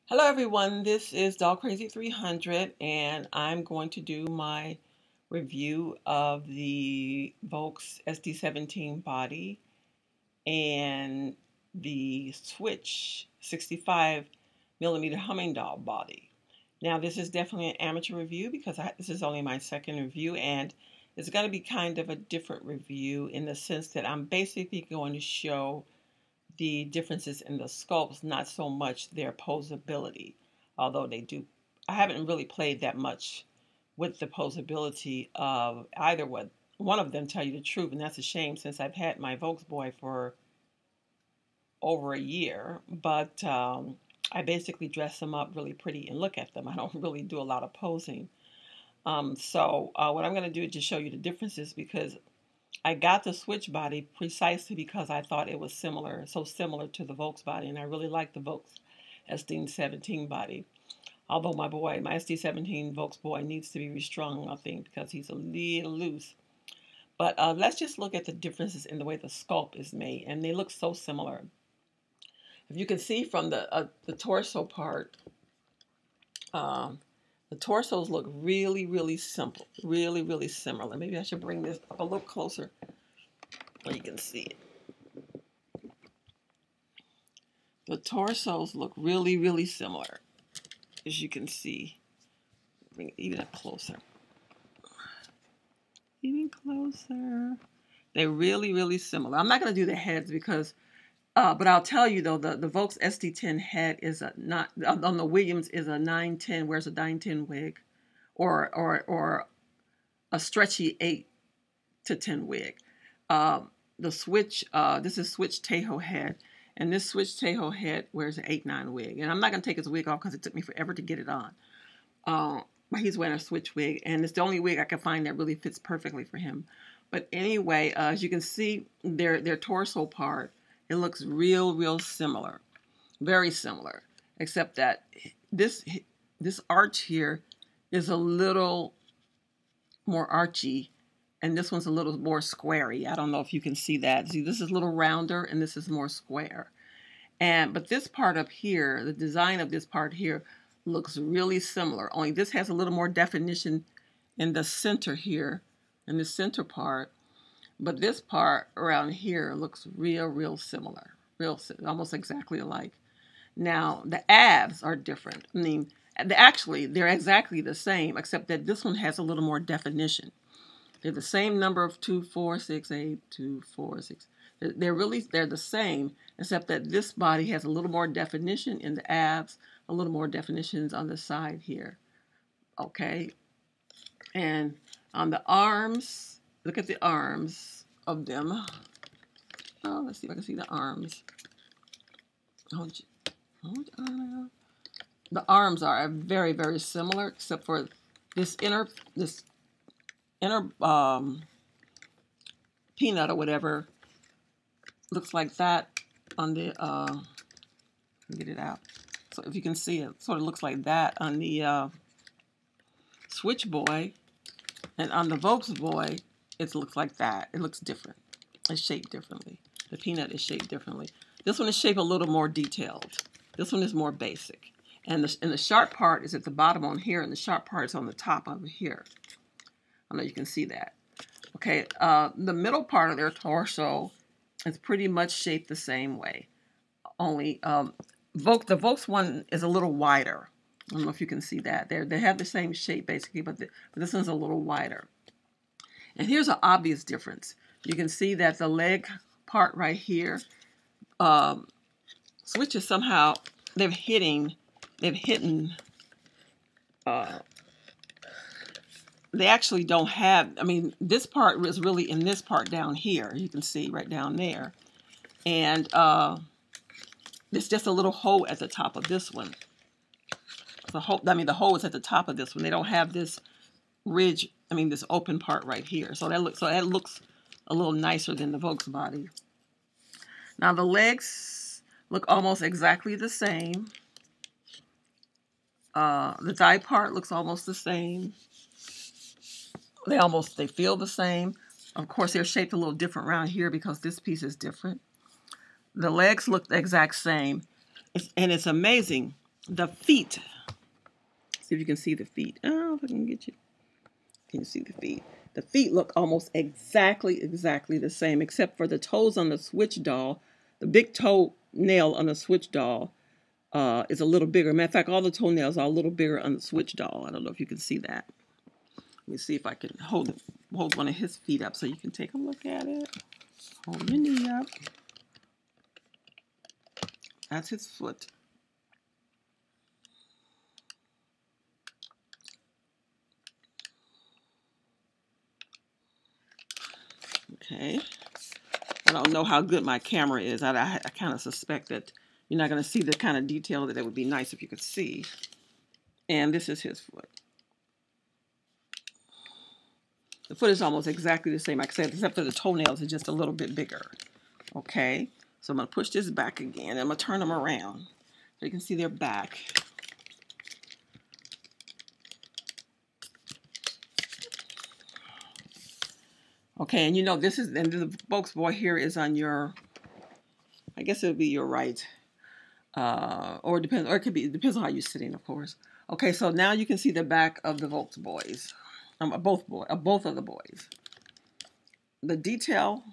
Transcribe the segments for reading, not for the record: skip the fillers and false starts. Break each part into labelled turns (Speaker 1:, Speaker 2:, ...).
Speaker 1: Hello everyone, this is Doll Crazy 300 and I'm going to do my review of the Volks SD17 body and the Switch 65mm humming doll body. Now this is definitely an amateur review because this is only my second review, and it's going to be kind of a different review in the sense that I'm basically going to show the differences in the sculpts, not so much their posability, although they do. I haven't really played that much with the posability of either one of them, tell you the truth, and that's a shame since I've had my Volks boy for over a year, but I basically dress them up really pretty and look at them. I don't really do a lot of posing. What I'm going to do is just show you the differences, because I got the Switch body precisely because I thought it was so similar to the Volks body, and I really like the Volks SD17 body. Although my SD17 Volks boy needs to be restrung, I think, because he's a little loose. But let's just look at the differences in the way the sculpt is made, and they look so similar. If you can see from the torso part, the torsos look really, really simple, really, really similar. Maybe I should bring this up a little closer so you can see it. The torsos look really, really similar, as you can see. Bring it even up closer. Even closer. They're really, really similar. I'm not going to do the heads because, but I'll tell you though, the Volks SD10 head is not on the Williams is a 910. Wears a 910 wig, or a stretchy 8 to 10 wig. The Switch, this is Switch Tejo head, and this Switch Tejo head wears an 8-9 wig. And I'm not going to take his wig off because it took me forever to get it on. But he's wearing a Switch wig, and it's the only wig I can find that really fits perfectly for him. But anyway, as you can see, their torso part, it looks real, real similar. Very similar. Except that this arch here is a little more archy, and this one's a little more squarey. I don't know if you can see that. See, this is a little rounder, and this is more square. But this part up here, the design of this part here, looks really similar. Only this has a little more definition in the center here, in the center part. But this part around here looks real, real similar. Almost exactly alike. Now, the abs are different. I mean, actually, they're exactly the same, except that this one has a little more definition. They're the same number of 2, 4, 6, 8, 2, 4, 6. They're the same, except that this body has a little more definition in the abs, a little more definitions on the side here. Okay? And on the arms, look at the arms of them. Oh, let's see if I can see the arms. The arms are very, very similar, except for this inner peanut or whatever looks like that on the get it out. So if you can see it, sort of looks like that on the Switch boy, and on the Volks boy, it looks like that. It looks different. It's shaped differently. The peanut is shaped differently. This one is shaped a little more detailed. This one is more basic. And the sharp part is at the bottom on here, and the sharp part is on the top over here. I know you can see that. Okay, the middle part of their torso is pretty much shaped the same way. Only the Volks one is a little wider. I don't know if you can see that. They have the same shape basically, but this one's a little wider. And here's an obvious difference. You can see that the leg part right here, Switch is somehow, they've hidden, they actually don't have, I mean, this part is really in this part down here. You can see right down there. And there's just a little hole at the top of this one. The hole is at the top of this one. They don't have this ridge, this open part right here. So that looks a little nicer than the Volks body. Now the legs look almost exactly the same. The thigh part looks almost the same. They feel the same. Of course, they're shaped a little different around here because this piece is different. The legs look the exact same. And it's amazing. The feet. See if you can see the feet. Oh, if I can get you. Can you see the feet? The feet look almost exactly the same, except for the toes on the Switch doll. The big toe nail on the Switch doll is a little bigger. Matter of fact, all the toenails are a little bigger on the Switch doll. I don't know if you can see that. Let me see if I can hold one of his feet up so you can take a look at it. Hold your knee up. That's his foot. Okay. I don't know how good my camera is. I kind of suspect that you're not going to see the kind of detail that it would be nice if you could see. And this is his foot. The foot is almost exactly the same, like I said, except for the toenails are just a little bit bigger. Okay, so I'm going to push this back again. And I'm going to turn them around so you can see their back. Okay, and you know this is, and the Volks boy here is on your, I guess it would be your right. Or it depends, or it depends on how you're sitting, of course. Okay, so now you can see the back of the Volks boys. Both of the boys. The detail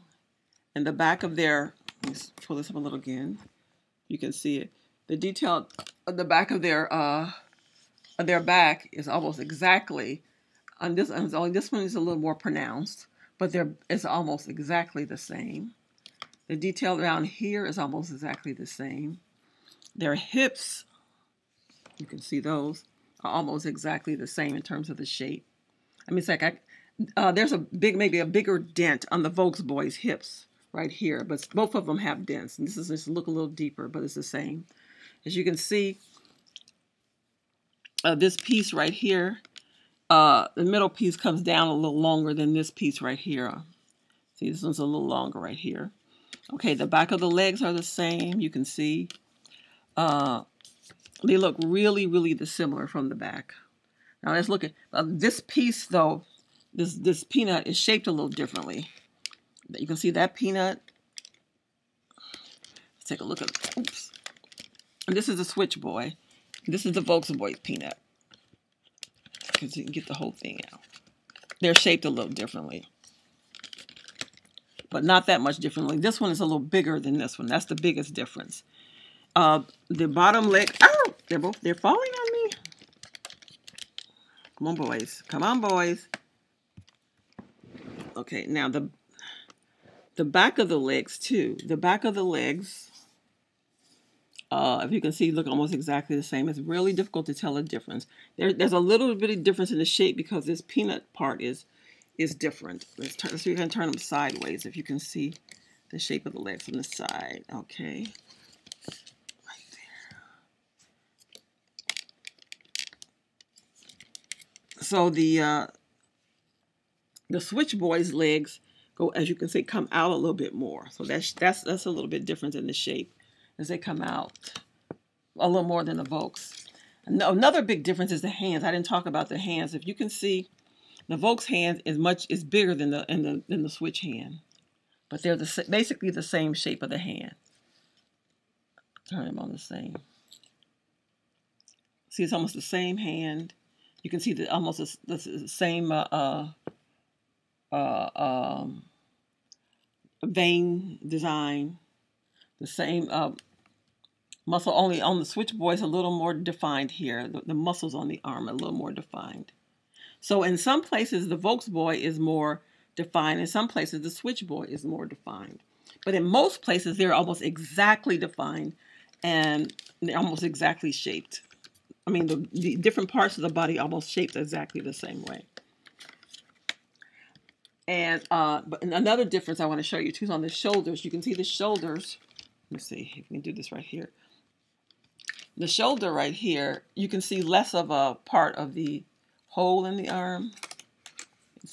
Speaker 1: in the back of their, let me pull this up a little again. You can see it. The detail of the back of their back is almost exactly on this. Only this one is a little more pronounced, but it's almost exactly the same. The detail down here is almost exactly the same. Their hips, you can see those, are almost exactly the same in terms of the shape. I mean, it's like there's maybe a bigger dent on the Volks boys' hips right here, but both of them have dents. And this is just look a little deeper, but it's the same. As you can see, this piece right here, the middle piece comes down a little longer than this piece right here. See, this one's a little longer right here. Okay, the back of the legs are the same. You can see they look really, really similar from the back. Now let's look at this piece, though. This peanut is shaped a little differently. You can see that peanut. Let's take a look at. Oops. And this is the Switch boy. This is the Volks boy peanut. Because you can get the whole thing out. They're shaped a little differently, but not that much differently. This one is a little bigger than this one. That's the biggest difference. The bottom leg. Oh, they're falling on me. Come on, boys. Come on, boys. Okay, now the back of the legs too. The back of the legs, if you can see, look almost exactly the same. It's really difficult to tell a difference. There's a little bit of difference in the shape because this peanut part is different. Let's see if you can turn them sideways. If you can see the shape of the legs from the side. Okay. So the Switch boys' legs go, as you can see, come out a little bit more. So that's a little bit different in the shape as they come out a little more than the Volks. Another big difference is the hands. I didn't talk about the hands. If you can see, the Volks hand is bigger than the Switch hand, but they're basically the same shape of the hand. Turn them on the same. See, it's almost the same hand. You can see almost the same vein design, the same muscle, only on the Switch boys a little more defined here. The muscles on the arm are a little more defined. So in some places the Volks boy is more defined. In some places the Switch boy is more defined. But in most places they're almost exactly defined and they're almost exactly shaped. I mean, the different parts of the body almost shaped exactly the same way. And but another difference I want to show you too is on the shoulders. You can see the shoulders. Let me see if we can do this right here. The shoulder right here, you can see less of a part of the hole in the arm.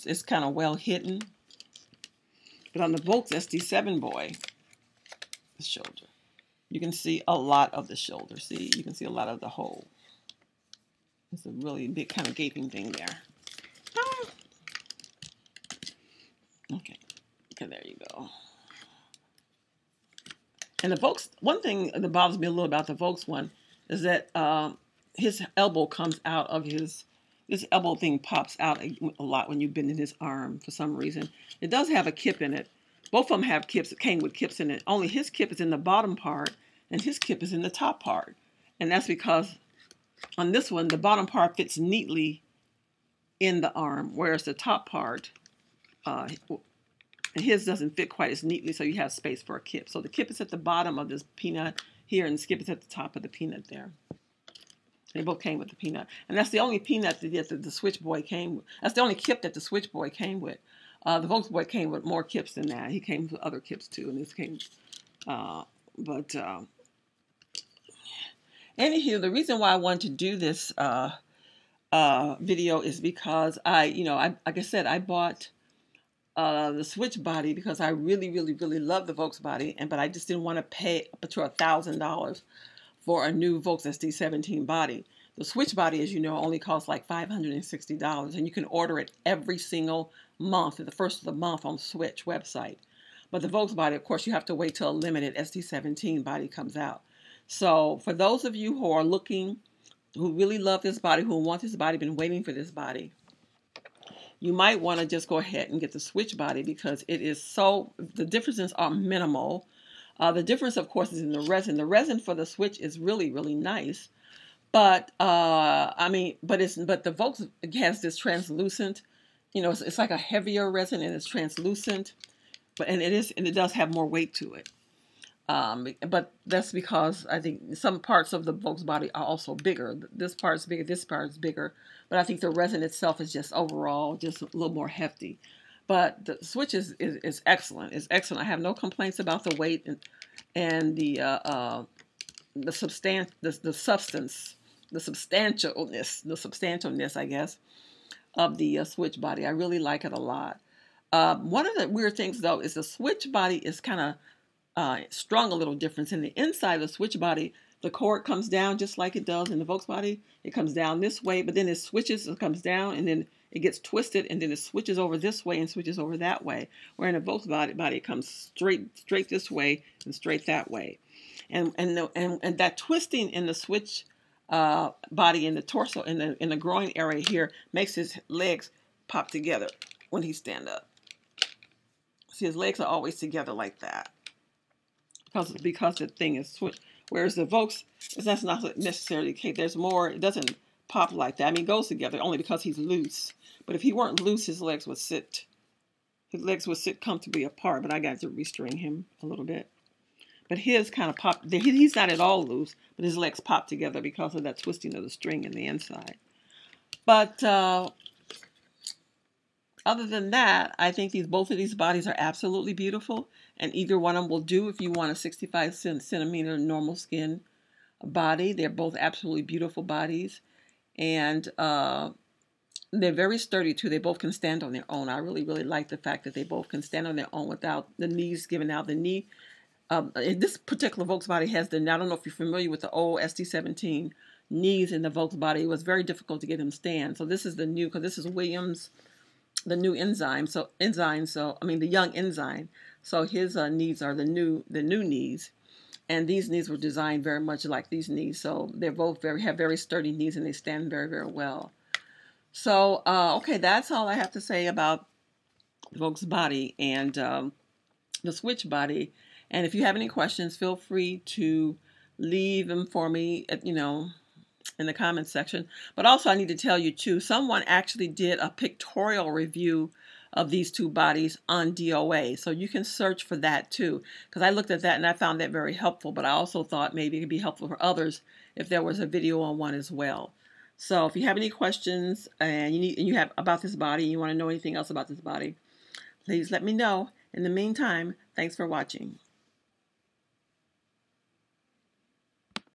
Speaker 1: It's kind of well hidden. But on the Volks SD7 boy, the shoulder, you can see a lot of the shoulder. See, you can see a lot of the hole. It's a really big kind of gaping thing there. Okay, there you go. And the Volks, one thing that bothers me a little about the Volks one is that his elbow comes out of this elbow thing pops out a lot when you bend in his arm for some reason. It does have a kip in it. Both of them have kips. It came with kips in it. Only his kip is in the bottom part and his kip is in the top part. And that's because on this one, the bottom part fits neatly in the arm, whereas the top part, his doesn't fit quite as neatly, so you have space for a kip. So the kip is at the bottom of this peanut here, and the skip is at the top of the peanut there. They both came with the peanut. And that's the only peanut that the Switch Boy came with. That's the only kip that the Switch Boy came with. The Volks Boy came with more kips than that. He came with other kips too, and this came, anywho, the reason why I wanted to do this video is because like I said, I bought the Switch body because I really, really, really love the Volks body, but I just didn't want to pay up to $1,000 for a new Volks SD17 body. The Switch body, as you know, only costs like $560, and you can order it every single month, at the first of the month on the Switch website. But the Volks body, of course, you have to wait till a limited SD17 body comes out. So for those of you who are looking, who really love this body, who want this body, been waiting for this body, you might want to just go ahead and get the Switch body because it is the differences are minimal. The difference, of course, is in the resin. The resin for the Switch is really, really nice. But, but the Volks has this translucent, it's like a heavier resin and it's translucent, and it does have more weight to it. But that's because I think some parts of the Volks body are also bigger. This part's bigger, this part's bigger. But I think the resin itself is just overall just a little more hefty. But the Switch is excellent. It's excellent. I have no complaints about the weight and the substantialness, I guess, of the Switch body. I really like it a lot. One of the weird things, though, is the Switch body is kind of strung a little different. In the inside of the Switch body, the cord comes down just like it does in the Volks body. It comes down this way, but then it switches, it comes down, and then it gets twisted, and then it switches over this way and switches over that way. Where in the Volks body it comes straight this way and straight that way. And that twisting in the Switch body, in the torso, in the groin area here, makes his legs pop together when he stand up. See, his legs are always together like that because the thing is switched. Whereas the Volks, that's not necessarily the case. There's more. It doesn't pop like that. I mean, it goes together only because he's loose. But if he weren't loose, his legs would sit. His legs would sit comfortably apart. But I got to restring him a little bit. But his kind of pop. He's not at all loose, but his legs pop together because of that twisting of the string in the inside. But other than that, I think both of these bodies are absolutely beautiful, and either one of them will do if you want a 65 centimeter normal skin body. They're both absolutely beautiful bodies, and they're very sturdy too. They both can stand on their own. I really, really like the fact that they both can stand on their own without the knees giving out. The knee, this particular Volks body has I don't know if you're familiar with the old SD17 knees in the Volks body. It was very difficult to get them stand. So this is the new, because this is Williams, the new enzyme. The young enzyme. So his knees are the new knees, and these knees were designed very much like these knees. So they're both have very sturdy knees, and they stand very, very well. So okay, that's all I have to say about the Volks body and the Switch body. And if you have any questions, feel free to leave them for me in the comments section. But also, I need to tell you too, someone actually did a pictorial review of these two bodies on DOA. So you can search for that too, because I looked at that and I found that very helpful. But I also thought maybe it could be helpful for others if there was a video on one as well. So if you have any questions and you have about this body, and you want to know anything else about this body, please let me know. In the meantime, thanks for watching.